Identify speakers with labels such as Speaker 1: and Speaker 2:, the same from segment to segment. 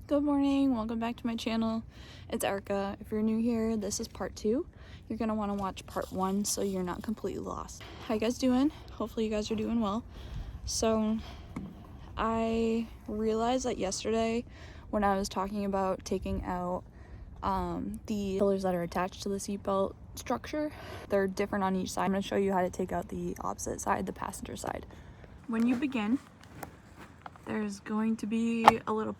Speaker 1: Good morning, welcome back to my channel. It's Erica. If you're new here, this is part 2. You're gonna want to watch part 1 so you're not completely lost. How you guys doing? Hopefully you guys are doing well. So I realized that yesterday when I was talking about taking out the pillars that are attached to the seatbelt structure, they're different on each side. I'm gonna show you how to take out the opposite side, the passenger side. When you begin, there's going to be a little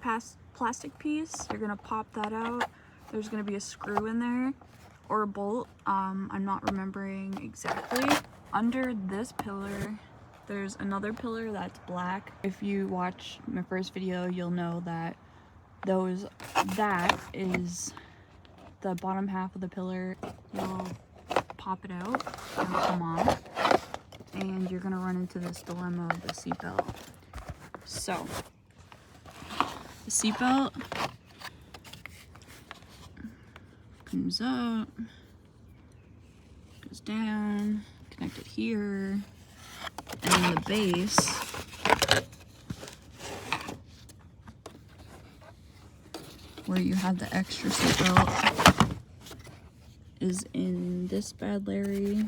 Speaker 1: plastic piece. You're gonna pop that out. There's gonna be a screw in there or a bolt. I'm not remembering exactly. Under this pillar, there's another pillar that's black. If you watch my first video, you'll know that that is the bottom half of the pillar. You'll pop it out, it'll come off, and you're gonna run into this dilemma of the seatbelt. So, the seatbelt comes up, goes down, connected here, and then the base where you have the extra seatbelt is in this bad Larry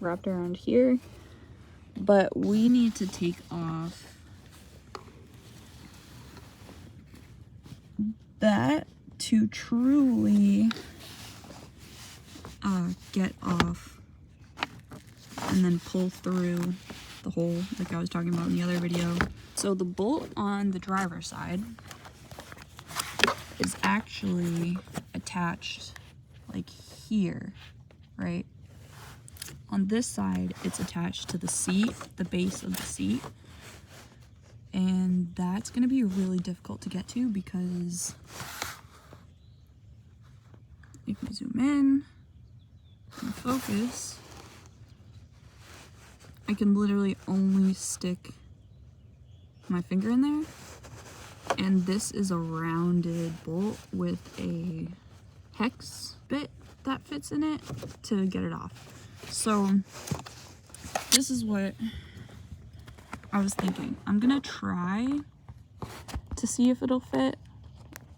Speaker 1: wrapped around here, but we need to take off that to truly get off and then pull through the hole like I was talking about in the other video. So the bolt on the driver's side is actually attached like here, right? On this side, it's attached to the seat, the base of the seat. And that's going to be really difficult to get to because if we zoom in and focus, I can literally only stick my finger in there. And this is a rounded bolt with a hex bit that fits in it to get it off. So this is what I was thinking. I'm gonna try to see if it'll fit,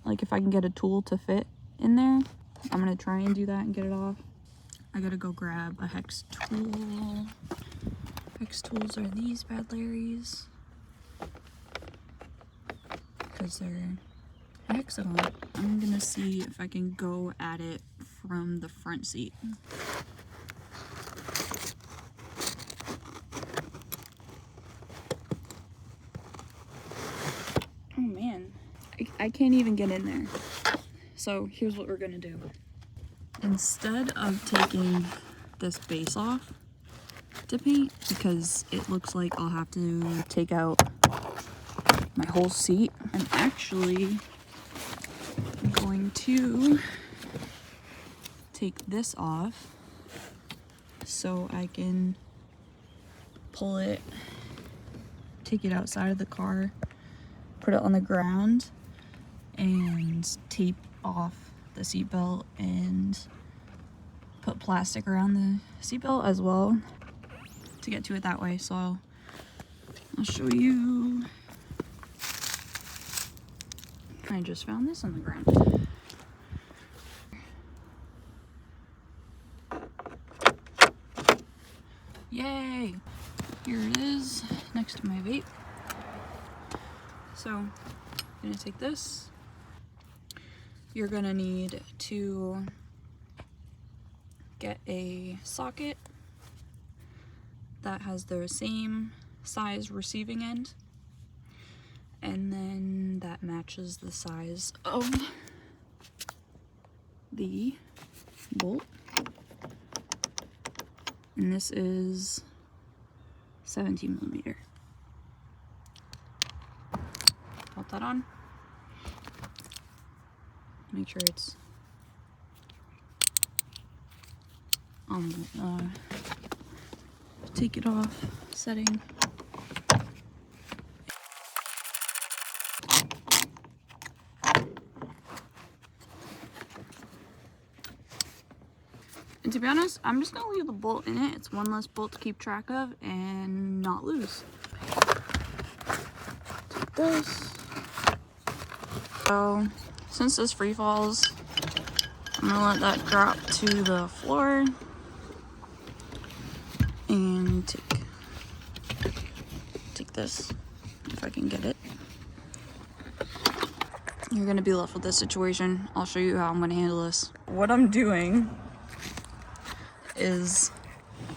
Speaker 1: like if I can get a tool to fit in there. I'm gonna try and do that and get it off. I gotta go grab a hex tool. Hex tools are these bad Larrys because they're a hexagon. I'm gonna see if I can go at it from the front seat. Oh man, I can't even get in there. So here's what we're gonna do. Instead of taking this base off to paint, because it looks like I'll have to take out my whole seat, I'm actually going to take this off so I can pull it, take it outside of the car, put it on the ground, and tape off the seatbelt and put plastic around the seatbelt as well to get to it that way. So I'll show you. I just found this on the ground. Yay! Here it is next to my vape. So I'm gonna take this. You're gonna need to get a socket that has the same size receiving end, and then that matches the size of the bolt. And this is 17 millimeter. Put that on. Make sure it's on take it off setting. And to be honest, I'm just gonna leave the bolt in it. It's one less bolt to keep track of and not lose. Take this. So since this free falls, I'm gonna let that drop to the floor and take this, if I can get it. You're gonna be left with this situation. I'll show you how I'm gonna handle this. What I'm doing is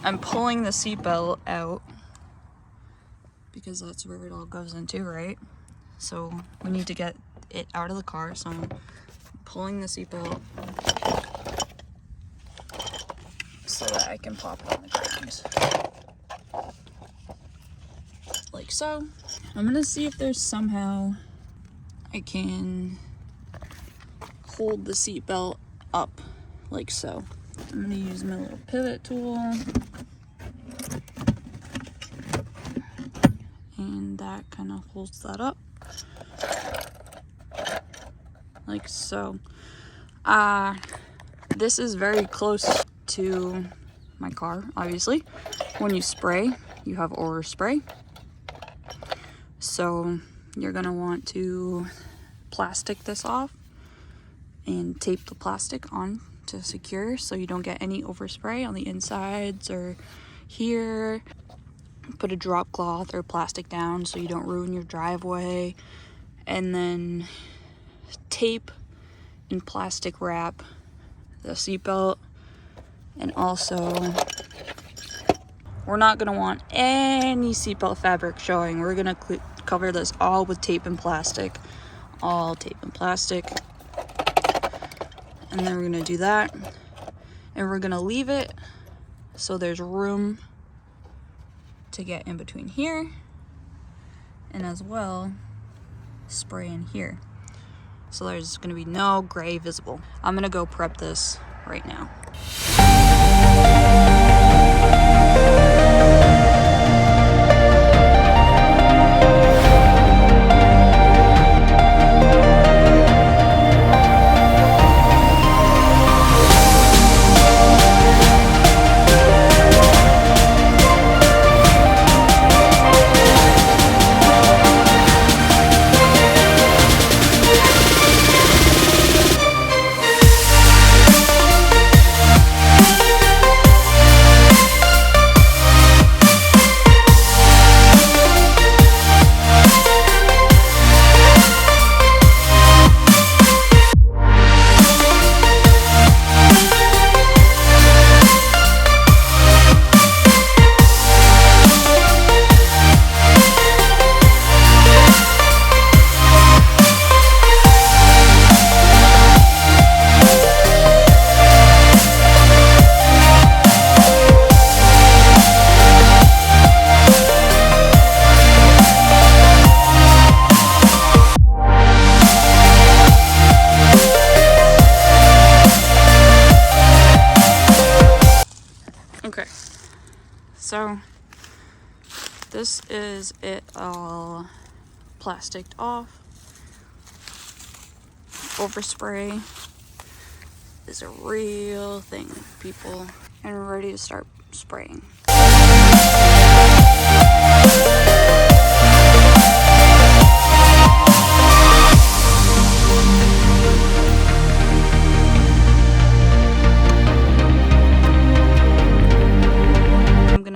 Speaker 1: I'm pulling the seatbelt out because that's where it all goes into, right? So we need to get it out of the car, so I'm pulling the seatbelt so that I can pop it on the ground. Like so. I'm gonna see if there's somehow I can hold the seatbelt up like so. I'm gonna use my little pivot tool. And that kind of holds that up. Like so. This is very close to my car, obviously. When you spray, you have overspray. So you're gonna want to plastic this off and tape the plastic on to secure so you don't get any overspray on the insides or here. Put a drop cloth or plastic down so you don't ruin your driveway, and then tape and plastic wrap the seatbelt. And also, we're not going to want any seatbelt fabric showing. We're going to cover this all with tape and plastic. All tape and plastic. And then we're going to do that. And we're going to leave it so there's room to get in between here. And as well, spray in here. So there's going to be no gray visible. I'm going to go prep this right now. Okay, so this is it all plasticed off. Overspray is a real thing, people, and we're ready to start spraying.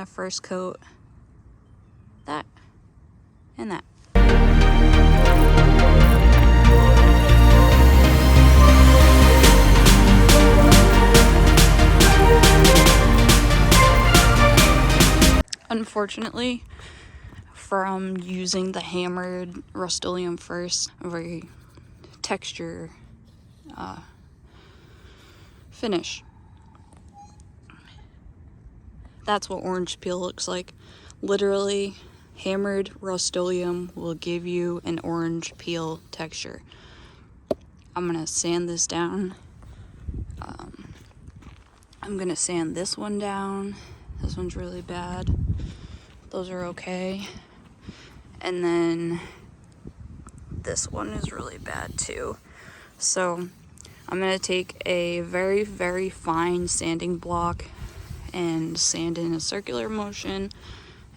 Speaker 1: First coat that and that. Unfortunately, from using the hammered Rust-Oleum first, a very texture finish. That's what orange peel looks like. Literally, hammered Rust-Oleum will give you an orange peel texture. I'm gonna sand this down. I'm gonna sand this one down. This one's really bad. Those are okay. And then this one is really bad too. So I'm gonna take a very, very fine sanding block and sand in a circular motion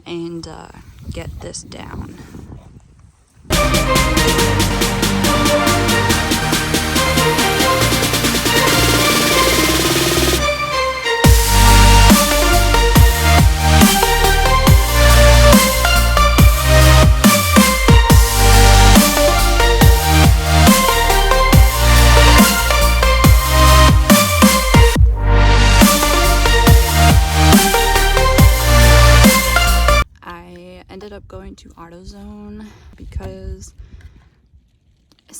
Speaker 1: and get this down.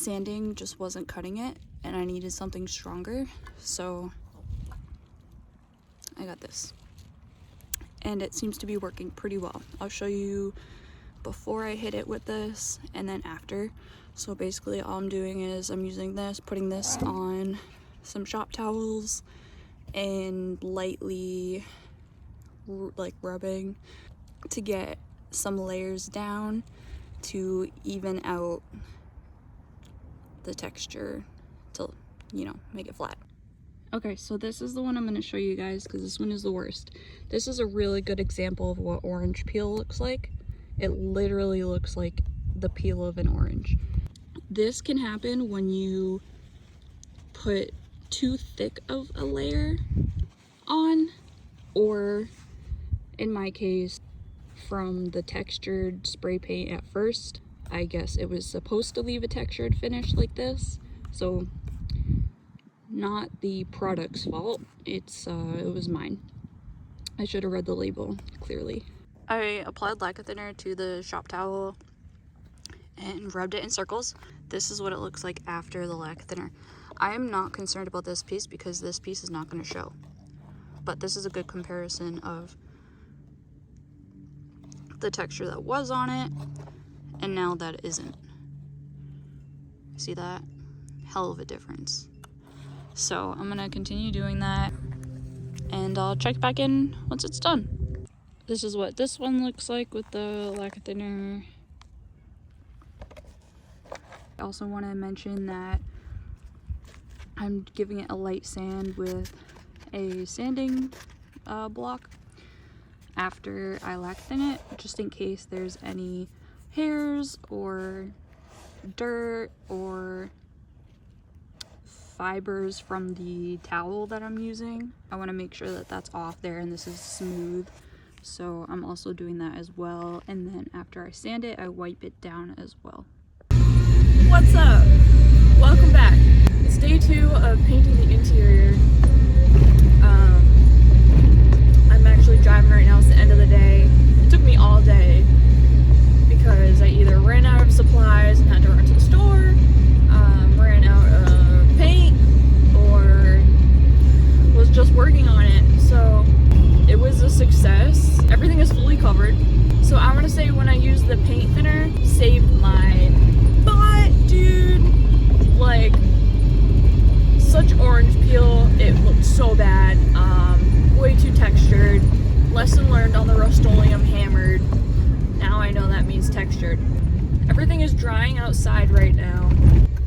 Speaker 1: sanding just wasn't cutting it and I needed something stronger, so I got this. And it seems to be working pretty well. I'll show you before I hit it with this and then after. So basically all I'm doing is I'm using this, putting this on some shop towels and lightly like rubbing to get some layers down to even out the texture to, you know, make it flat. Okay, so this is the one I'm going to show you guys because this one is the worst. This is a really good example of what orange peel looks like. It literally looks like the peel of an orange. This can happen when you put too thick of a layer on, or in my case, from the textured spray paint at first. I guess it was supposed to leave a textured finish like this, so not the product's fault. It was mine. I should have read the label clearly. I applied lacquer thinner to the shop towel and rubbed it in circles. This is what it looks like after the lacquer thinner. I am not concerned about this piece because this piece is not going to show, but this is a good comparison of the texture that was on it and now that isn't. See that? Hell of a difference. So I'm gonna continue doing that and I'll check back in once it's done. This is what this one looks like with the lacquer thinner. I also want to mention that I'm giving it a light sand with a sanding block after I lacquer thin it, just in case there's any hairs or dirt or fibers from the towel that I'm using. I want to make sure that that's off there and this is smooth, so I'm also doing that as well. And then after I sand it, I wipe it down as well. What's up? Welcome back. It's day 2 of painting the interior. I'm actually driving right now. It's the end of the day. It took me all day because I either ran out of supplies and had to run to the store, ran out of paint, or was just working on it. So it was a success. Everything is fully covered. So I want to say when I used the paint thinner, saved my butt, dude. Like, such orange peel. It looked so bad. Way too textured. Lesson learned on the Rust-Oleum hammered. Now I know that means textured. Everything is drying outside right now,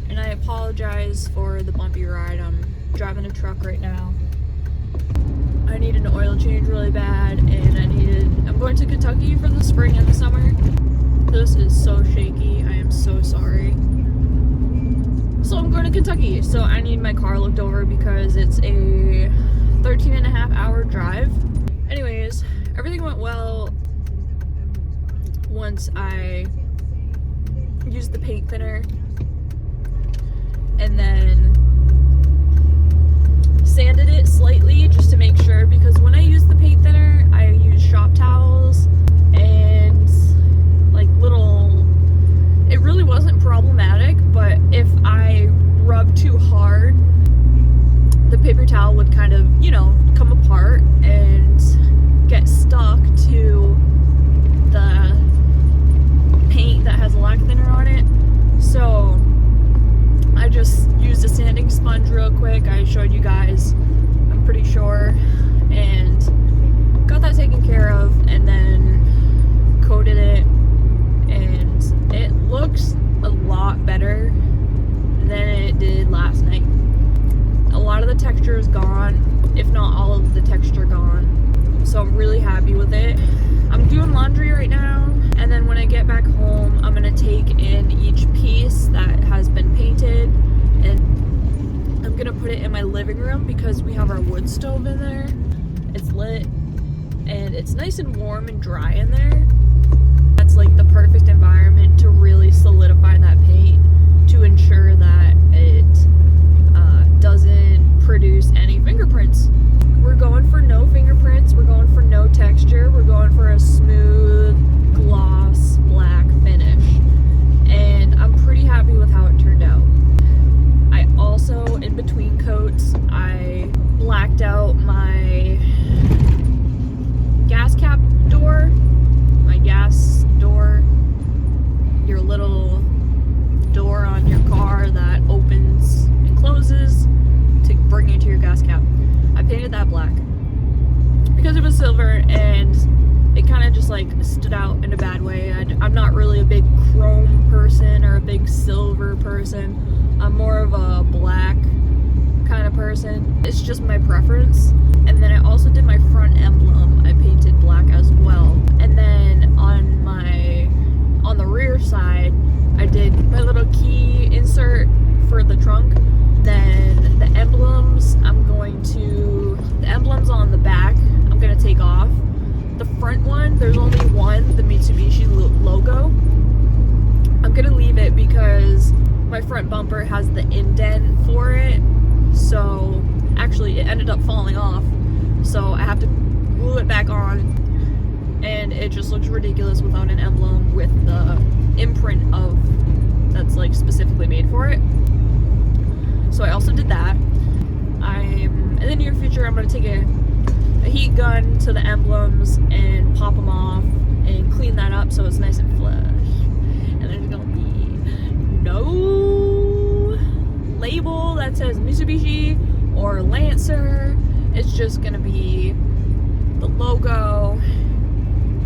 Speaker 1: and I apologize for the bumpy ride. I'm driving a truck right now. I need an oil change really bad, and I'm going to Kentucky for the spring and the summer. This is so shaky. I am so sorry. So I'm going to Kentucky, so I need my car looked over because it's a 13.5-hour drive. Anyways, everything went well once I used the paint thinner and then sanded it slightly just to make sure, because when I used the paint thinner, I used shop towels and like it really wasn't problematic, but if I rubbed too hard, the paper towel would kind of, you know, come apart and get stuck to the paint that has a lacquer thinner on it. So I just used a sanding sponge real quick. I showed you guys, I'm pretty sure, and got that taken care of, and then coated it, and it looks a lot better than it did last night. A lot of the texture is gone, if not all of the texture gone, so I'm really happy with it. I'm doing laundry right now, and then when I get back home, I'm gonna take in each piece that has been painted, and I'm gonna put it in my living room because we have our wood stove in there. It's lit, and it's nice and warm and dry in there. That's like the perfect environment to really solidify that paint, to ensure that it doesn't produce any fingerprints. We're going for no fingerprints, we're going for no texture, we're going for a smooth gloss black finish, and I'm pretty happy with how it turned out. gas cap. I painted that black because it was silver and it kind of just like stood out in a bad way. I'm not really a big chrome person or a big silver person. I'm more of a black kind of person. It's just my preference. And then I also did my front emblem. I painted black as well. And then on the rear side, I did my little key insert for the trunk. Then the emblems, the emblems on the back, I'm gonna take off. The front one, there's only one, the Mitsubishi logo. I'm gonna leave it because my front bumper has the indent for it. So actually it ended up falling off. So I have to glue it back on. And it just looks ridiculous without an emblem with the imprint that's like specifically made for it. So I also did that. In the near future, I'm gonna take a heat gun to the emblems and pop them off and clean that up so it's nice and flush. And there's gonna be no label that says Mitsubishi or Lancer. It's just gonna be the logo,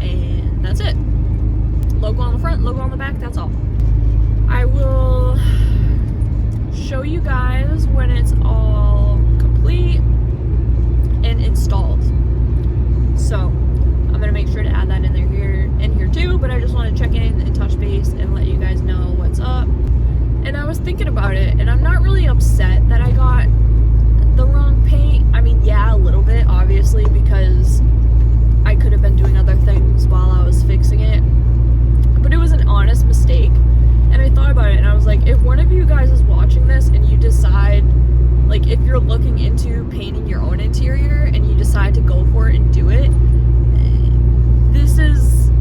Speaker 1: and that's it. Logo on the front, logo on the back, that's all. I will show you guys when it's all complete and installed. So I'm gonna make sure to add that in here too, but I just want to check in and touch base and let you guys know what's up. And I was thinking about it, and I'm not really upset that I got the wrong paint. I mean, yeah, a little bit, obviously, because I could have been doing other things while I was fixing it, but it was an honest mistake. And I thought about it, and I was like, if one of you guys is watching this and you decide, like, if you're looking into painting your own interior and you decide to go for it and do it,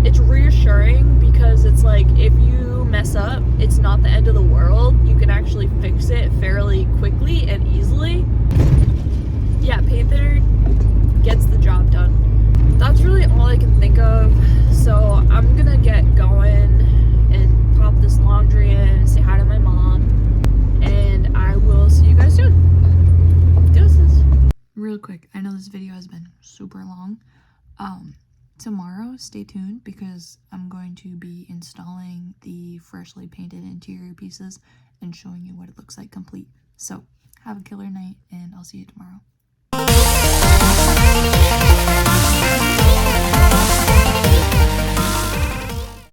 Speaker 1: it's reassuring, because it's like, if you mess up, it's not the end of the world. You can actually fix it fairly quickly and easily. Yeah, paint thinner gets the job done. That's really all I can think of. So I'm gonna get going and pop this laundry in, say hi to my mom, and I will see you guys soon. Deuces. Real quick, I know this video has been super long. Tomorrow, stay tuned, because I'm going to be installing the freshly painted interior pieces and showing you what it looks like complete. So have a killer night, and I'll see you tomorrow.